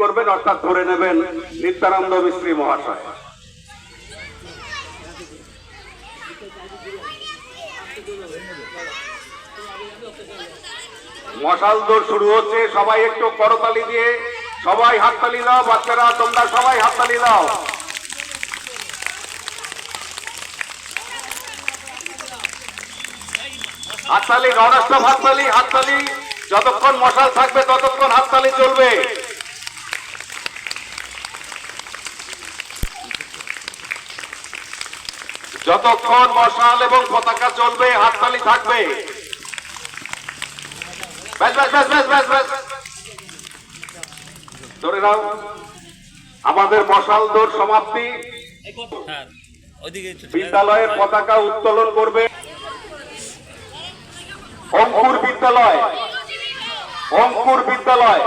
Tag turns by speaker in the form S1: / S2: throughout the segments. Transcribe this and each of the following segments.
S1: করবেন, অর্থাৎ ধরে নেবেন নিত্যানন্দ মিস্ত্রি মহাশয়। মশাল দৌড় শুরু হচ্ছে, সবাই একটু করতালি দিয়ে সবাই হাততালি দাও, বাচ্চারা তোমরা সবাই হাততালি দাও। হাততালি, ননস্টপ হাততালি, হাততালি, যতক্ষণ মশাল থাকবে ততক্ষণ হাততালি চলবে। যতক্ষণ মশাল এবং পতাকা চলবে হাততালি থাকবে। ব্যাস ব্যাস ব্যাস ব্যাস ব্যাস ব্যাস, ধরে নাও। আমাদের মশাল দৌড় সমাপ্তি। বিদ্যালয়ের পতাকা উত্তোলন করবে অঙ্কুর বিদ্যালয়, অঙ্কুর বিদ্যালয়,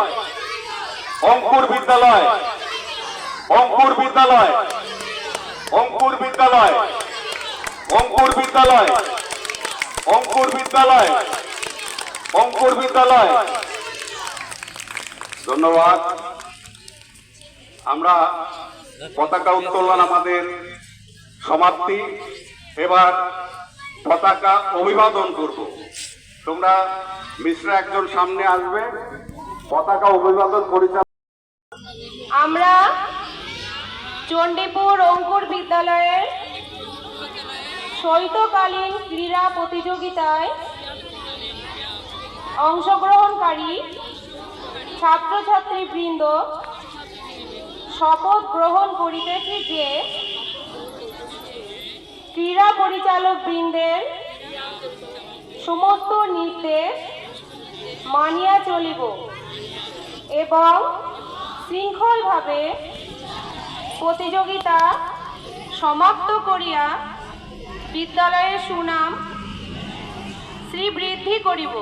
S1: অঙ্কুর বিদ্যালয়, অঙ্কুর বিদ্যালয়, অঙ্কুর বিদ্যালয়, অঙ্কুর বিদ্যালয়, অঙ্কুর বিদ্যালয়, অঙ্কুর বিদ্যালয়। ধন্যবাদ। আমরা পতাকা উত্তোলন আমাদের সমাপ্তি। এবার পতাকা অভিবাদন করব। তোমরা মিশ্রা একজন সামনে আসবে, পতাকা অভিবাদন পরিচালনা।
S2: আমরা চণ্ডীপুর অঙ্কুর বিদ্যালয়ের শৈত্যকালীন ক্রীড়া প্রতিযোগিতায় অংশগ্রহণকারী ছাত্রছাত্রীবৃন্দ শপথ গ্রহণ করিতেছি যে ক্রীড়া পরিচালক বৃন্দের সমস্ত নির্দেশ মানিয়া চলিব এবং শৃঙ্খলভাবে প্রতিযোগিতা সমাপ্ত করিয়া বিদ্যালয়ের সুনাম শ্রীবৃদ্ধি করিব।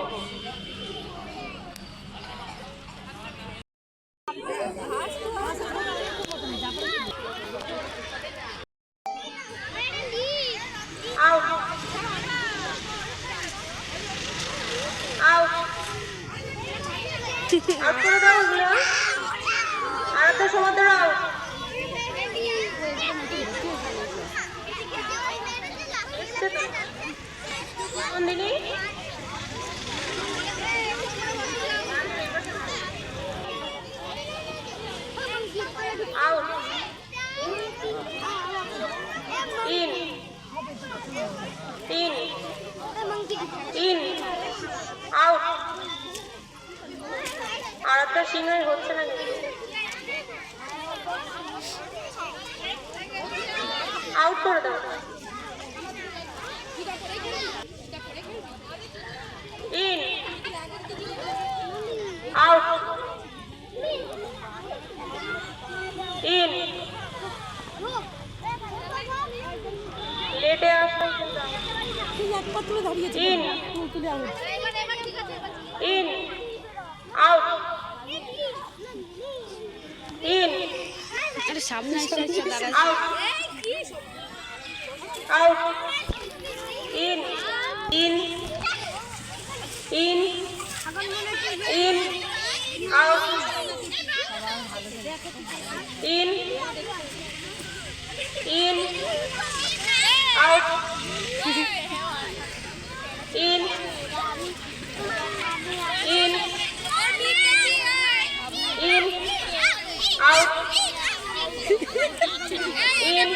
S2: সিংহাই হচ্ছে না, আউট করে দাও। ইন, আউট, ইন, লেটে আসো, ইন, ইন, আউট, ইন,
S3: সামনে
S2: out, out, in, in, in, in, out, in, in, out, in, in, in, out, in,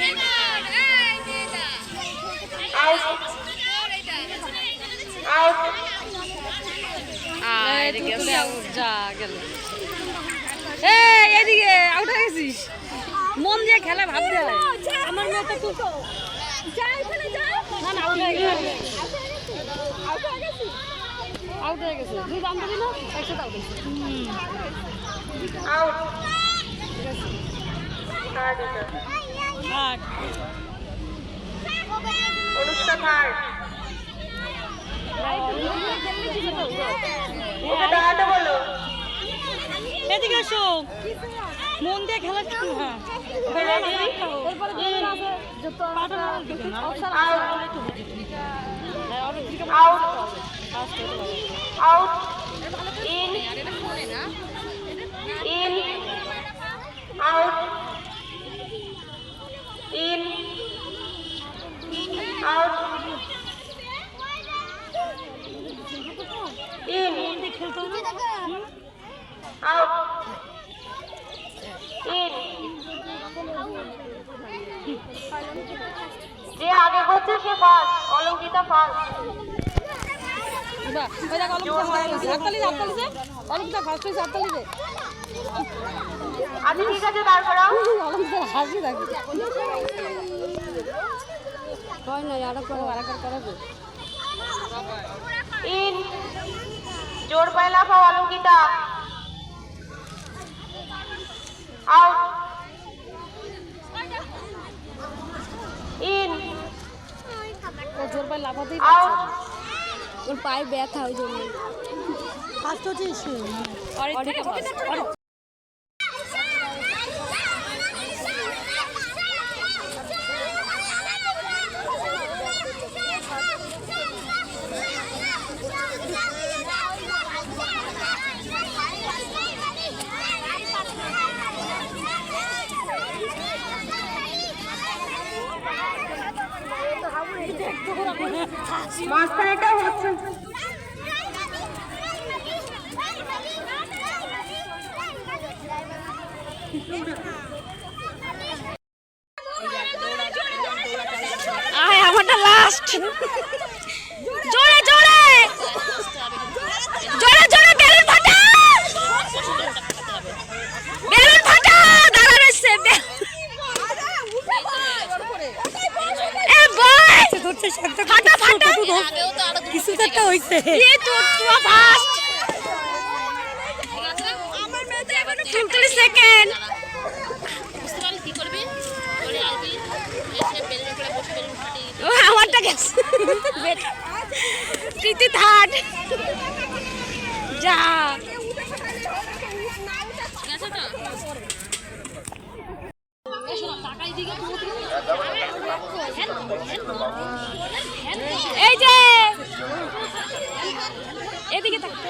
S2: out, out.
S3: এদিকে আউট হয়ে গেছিস, মন দিয়ে খেলা ভাবতে হয়। আমার মেয়ে তো খুব আউট হয়ে গেছে, আউট হয়ে গেছে। দুই বান্ধবী না একসাথে আউট হয়েছে।
S2: Out, Anushka third. ওকে দাঁড়াতে বলো।
S3: এদিকে এসো, মন দিয়ে খেলা।
S2: আউট, আউট, ইন, ইন, কে ফার্স্ট? অলঙ্কিতা ফার্স্ট।
S3: বাহ, ওই দেখ হাততালি দে, অলঙ্কিতা ফার্স্ট হয়েছে, হাততালি দে।
S2: আচ্ছা ঠিক আছে, দাঁড় করাও।
S3: অলঙ্কিতা হাসি থাকে। হয় না, আরেকবার করাবো।
S2: ইন জোর পায়ে লাফাও অলঙ্কিতা। আউট। ইন
S3: ও জোর পায়ে লাফাতেই
S2: আউট।
S3: ওর পায়ে ব্যথা ওই জন্য। ফার্স্ট হচ্ছিস?
S2: মাঝখানেটা হচ্ছে।
S3: আয় আমারটা লাস্ট। জোরে জোরে জোরে জোরে বেলুন ফাটা, বেলুন ফাটা, দাঁড়া রয়েছে। এ বয় ফাটা ফাটা, কিছু তো একটা হইছে। এ তো ফার্স্ট, আমার মেয়েতে এখনো 45 সেকেন্ড। আমারটা গেছে, প্রীতি থার্ড। যা এই যে এদিকে ঠিক আছে।